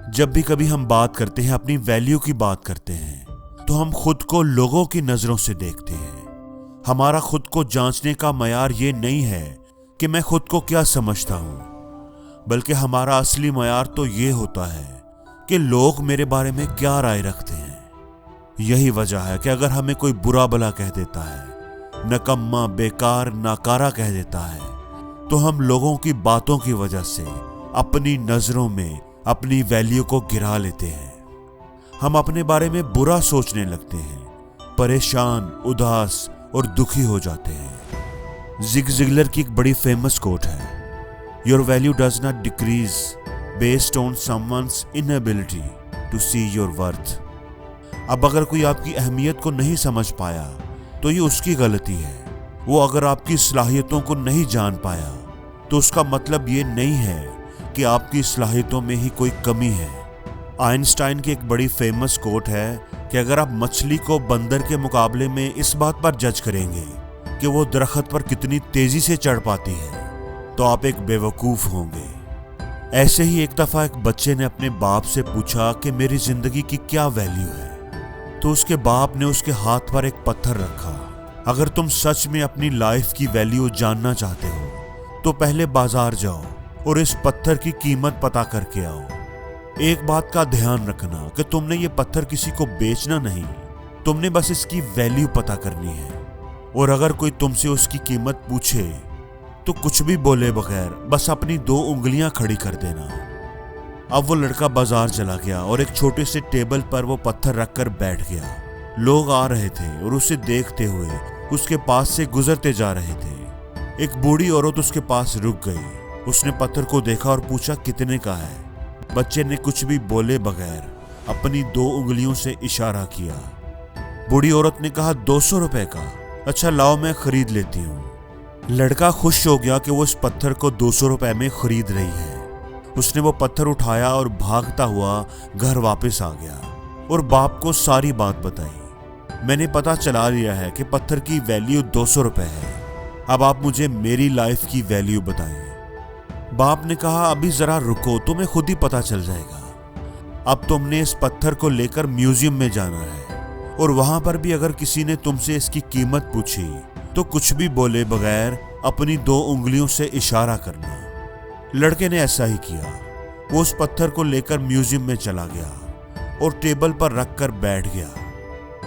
जब भी कभी हम बात करते हैं, अपनी वैल्यू की बात करते हैं, तो हम खुद को लोगों की नजरों से देखते हैं। हमारा खुद को जांचने का मयार ये नहीं है कि मैं खुद को क्या समझता हूं, बल्कि हमारा असली मयार तो ये होता है कि लोग मेरे बारे में क्या राय रखते हैं। यही वजह है कि अगर हमें कोई बुरा भला कह देता है, नकम्मा, बेकार, नाकारा कह देता है, तो हम लोगों की बातों की वजह से अपनी नजरों में अपनी वैल्यू को गिरा लेते हैं। हम अपने बारे में बुरा सोचने लगते हैं, परेशान, उदास और दुखी हो जाते हैं। जिग जिगलर की एक बड़ी फेमस कोट है, your value does not decrease based on someone's inability to see your worth. अब अगर कोई आपकी अहमियत को नहीं समझ पाया तो ये उसकी गलती है। वो अगर आपकी सलाहियतों को नहीं जान पाया तो उसका मतलब ये नहीं है कि आपकी सलाहियतों में ही कोई कमी है। आइंस्टाइन की एक बड़ी फेमस कोट है कि अगर आप मछली को बंदर के मुकाबले में इस बात पर जज करेंगे कि वो दरख्त पर कितनी तेजी से चढ़ पाती है, तो आप एक बेवकूफ होंगे। ऐसे ही एक दफा एक बच्चे ने अपने बाप से पूछा कि मेरी जिंदगी की क्या वैल्यू है, तो उसके बाप ने उसके हाथ पर एक पत्थर रखा। अगर तुम सच में अपनी लाइफ की वैल्यू जानना चाहते हो तो पहले बाजार जाओ और इस पत्थर की कीमत पता करके आओ। एक बात का ध्यान रखना कि तुमने ये पत्थर किसी को बेचना नहीं, तुमने बस इसकी वैल्यू पता करनी है। और अगर कोई तुमसे उसकी कीमत पूछे तो कुछ भी बोले बगैर बस अपनी 2 उंगलियां खड़ी कर देना। अब वो लड़का बाजार चला गया और एक छोटे से टेबल पर वो पत्थर रखकर बैठ गया। लोग आ रहे थे और उसे देखते हुए उसके पास से गुजरते जा रहे थे। एक बूढ़ी औरत उसके पास रुक गई। उसने पत्थर को देखा और पूछा, कितने का है? बच्चे ने कुछ भी बोले बगैर अपनी 2 उंगलियों से इशारा किया। बूढ़ी औरत ने कहा, 200 रुपए का। अच्छा लाओ, मैं खरीद लेती हूँ। लड़का खुश हो गया कि वो इस पत्थर को 200 रुपए में खरीद रही है। उसने वो पत्थर उठाया और भागता हुआ घर वापस आ गया और बाप को सारी बात बताई। मैंने पता चला लिया है कि पत्थर की वैल्यू 200 रुपए है। अब आप मुझे मेरी लाइफ की वैल्यू बताइए। बाप ने कहा, अभी जरा रुको, तुम्हें खुद ही पता चल जाएगा। अब तुमने इस पत्थर को लेकर म्यूजियम में जाना है और वहां पर भी अगर किसी ने तुमसे इसकी कीमत पूछी तो कुछ भी बोले बगैर अपनी 2 उंगलियों से इशारा करना। लड़के ने ऐसा ही किया। वो उस पत्थर को लेकर म्यूजियम में चला गया और टेबल पर रखकर बैठ गया।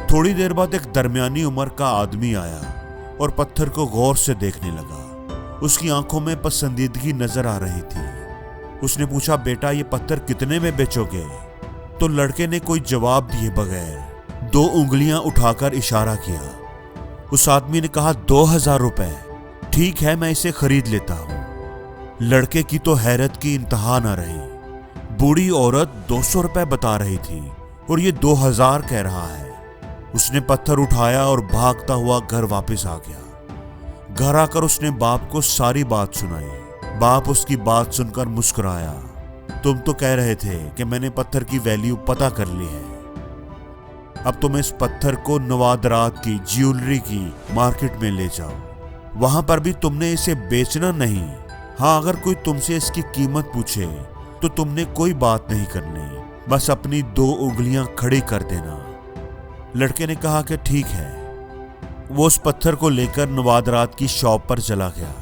थोड़ी देर बाद एक दरमियानी उम्र का आदमी आया और पत्थर को गौर से देखने लगा। उसकी आंखों में पसंदीदगी नजर आ रही थी। उसने पूछा, बेटा ये पत्थर कितने में बेचोगे? तो लड़के ने कोई जवाब दिए बगैर 2 उंगलियां उठाकर इशारा किया। उस आदमी ने कहा, 2000 रुपए। ठीक है, मैं इसे खरीद लेता हूं। लड़के की तो हैरत की इंतहा न रही। बूढ़ी औरत 200 रुपए बता रही थी और ये 2000 कह रहा है। उसने पत्थर उठाया और भागता हुआ घर वापस आ गया। घर आकर उसने बाप को सारी बात सुनाई। बाप उसकी बात सुनकर मुस्कुराया। तुम तो कह रहे थे कि मैंने पत्थर की वैल्यू पता कर ली है। अब तुम इस पत्थर को नवादरात की ज्वेलरी की मार्केट में ले जाओ। वहां पर भी तुमने इसे बेचना नहीं। हाँ, अगर कोई तुमसे इसकी कीमत पूछे तो तुमने कोई बात नहीं करनी, बस अपनी 2 उंगलियां खड़ी कर देना। लड़के ने कहा कि ठीक है। वो उस पत्थर को लेकर नवादरात की शॉप पर चला गया।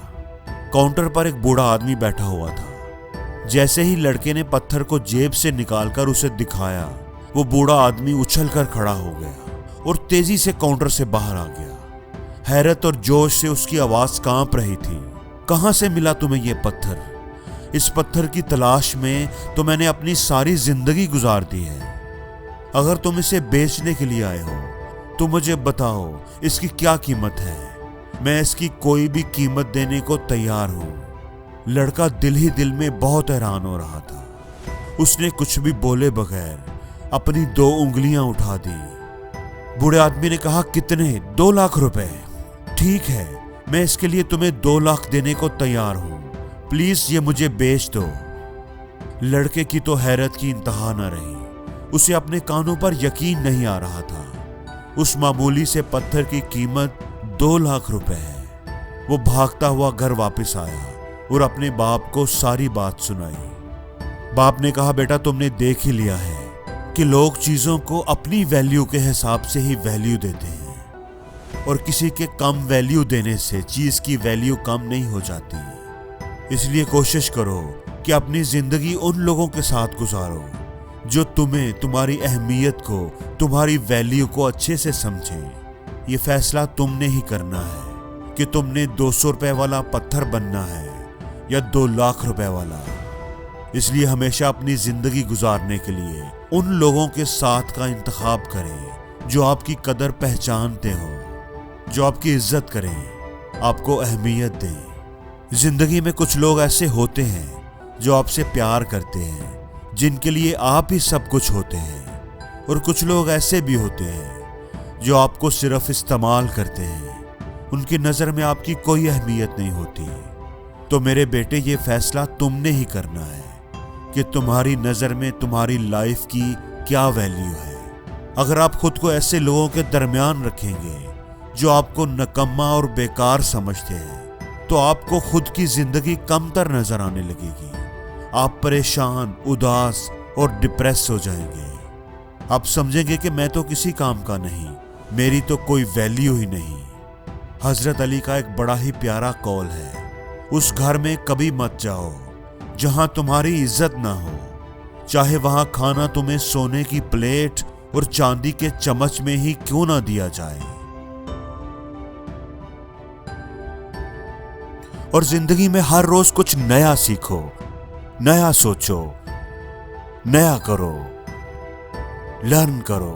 काउंटर पर एक बूढ़ा आदमी बैठा हुआ था। जैसे ही लड़के ने पत्थर को जेब से निकालकर उसे दिखाया, वो बूढ़ा आदमी उछलकर खड़ा हो गया और तेजी से काउंटर से बाहर आ गया। हैरत और जोश से उसकी आवाज कांप रही थी। कहां से मिला तुम्हें ये पत्थर? इस पत्थर की तलाश में तो मैंने अपनी सारी जिंदगी गुजार दी है। अगर तुम इसे बेचने के लिए आए हो तो मुझे बताओ इसकी क्या कीमत है। मैं इसकी कोई भी कीमत देने को तैयार हूं। लड़का दिल ही दिल में बहुत हैरान हो रहा था। उसने कुछ भी बोले बगैर अपनी 2 उंगलियां उठा दी। बूढ़े आदमी ने कहा, कितने? 2 लाख रुपए। ठीक है, मैं इसके लिए तुम्हें 2 लाख देने को तैयार हूं। प्लीज ये मुझे बेच दो। लड़के की तो हैरत की इंतहा न रही। उसे अपने कानों पर यकीन नहीं आ रहा था। उस मामूली से पत्थर की कीमत 2 लाख रुपए है। वो भागता हुआ घर वापस आया और अपने बाप को सारी बात सुनाई। बाप ने कहा, बेटा तुमने देख ही लिया है कि लोग चीजों को अपनी वैल्यू के हिसाब से ही वैल्यू देते हैं और किसी के कम वैल्यू देने से चीज की वैल्यू कम नहीं हो जाती। इसलिए कोशिश करो कि अपनी जिंदगी उन लोगों के साथ गुजारो जो तुम्हें, तुम्हारी अहमियत को, तुम्हारी वैल्यू को अच्छे से समझें। ये फैसला तुमने ही करना है कि तुमने 200 रुपए वाला पत्थर बनना है या 2 लाख रुपए वाला। इसलिए हमेशा अपनी जिंदगी गुजारने के लिए उन लोगों के साथ का इंतखाब करें जो आपकी कदर पहचानते हो, जो आपकी इज्जत करें, आपको अहमियत दें। जिंदगी में कुछ लोग ऐसे होते हैं जो आपसे प्यार करते हैं, जिनके लिए आप ही सब कुछ होते हैं, और कुछ लोग ऐसे भी होते हैं जो आपको सिर्फ इस्तेमाल करते हैं। उनकी नज़र में आपकी कोई अहमियत नहीं होती। तो मेरे बेटे, ये फैसला तुमने ही करना है कि तुम्हारी नज़र में तुम्हारी लाइफ की क्या वैल्यू है। अगर आप खुद को ऐसे लोगों के दरमियान रखेंगे जो आपको नकम्मा और बेकार समझते हैं, तो आपको खुद की जिंदगी कमतर नजर आने लगेगी। आप परेशान, उदास और डिप्रेस हो जाएंगे। आप समझेंगे कि मैं तो किसी काम का नहीं, मेरी तो कोई वैल्यू ही नहीं। हजरत अली का एक बड़ा ही प्यारा कौल है, उस घर में कभी मत जाओ जहां तुम्हारी इज्जत ना हो, चाहे वहां खाना तुम्हें सोने की प्लेट और चांदी के चम्मच में ही क्यों ना दिया जाए। और जिंदगी में हर रोज कुछ नया सीखो, नया सोचो, नया करो, लर्न करो।